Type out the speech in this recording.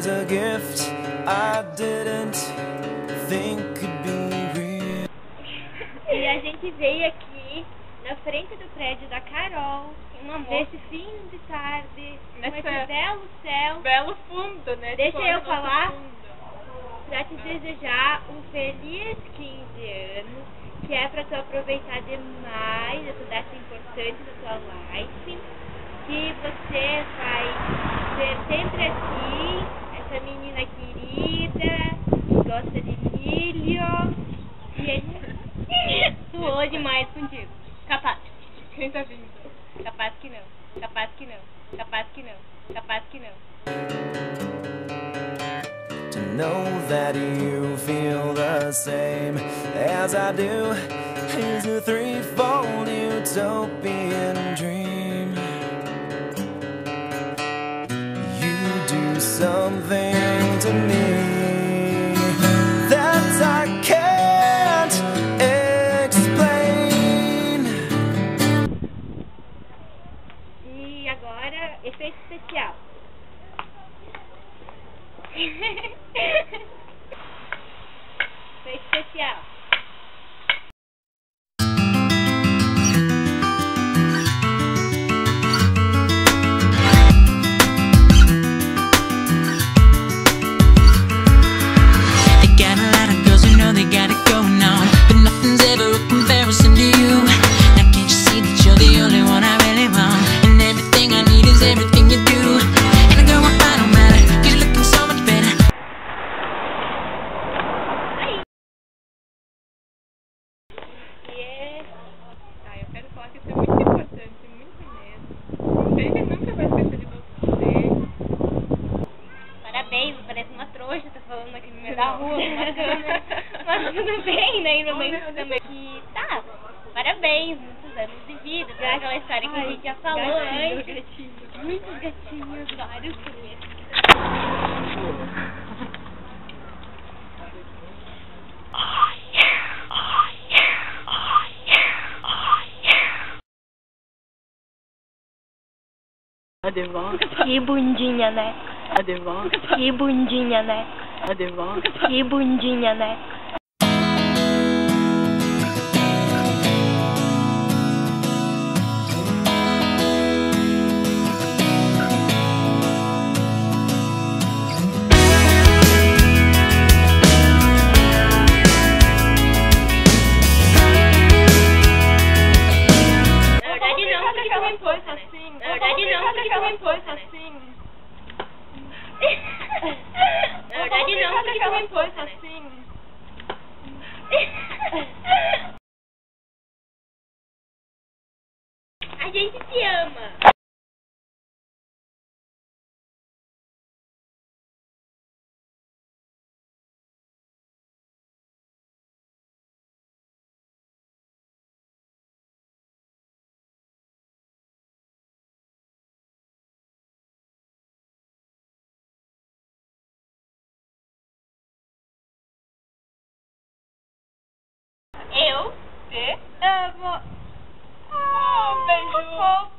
is a gift I didn't think could be real. E a gente veio aqui na frente do prédio da Carol, nesse fim de tarde, com esse belo céu, belo fundo, né? Deixa eu falar pra te desejar um feliz 15 anos, que é pra tu aproveitar demais essa data importante da tua life, que você vai ser sempre assim, essa menina querida, que gosta de milho, e suou demais contigo. Capaz. Quem tá vindo? Capaz que não. Capaz que não. Capaz que não. Capaz que não. To know that you feel the same as I do is a threefold utopian dream. You do something to me that I can't explain. E agora, efeito especial. Efeito especial. Eu quero falar que isso é muito importante, muito mesmo. Ele nunca vai esquecer de você. Parabéns, parece uma trouxa, tá falando aqui no meio da rua, numa câmera. Mas tudo bem, né? E no meio também. Que tá, parabéns, muitos anos de vida, toda aquela história que a gente já falou antes. Muitos gatinhos, vários também. Que bundinha, né? Que bundinha, né? Que bundinha, né? Na verdade não, porque tu me impôs, né? Na verdade não, porque tu me impôs, né? Na verdade não, porque tu me impôs, né? A gente se ama. Eu te amo. Beijo.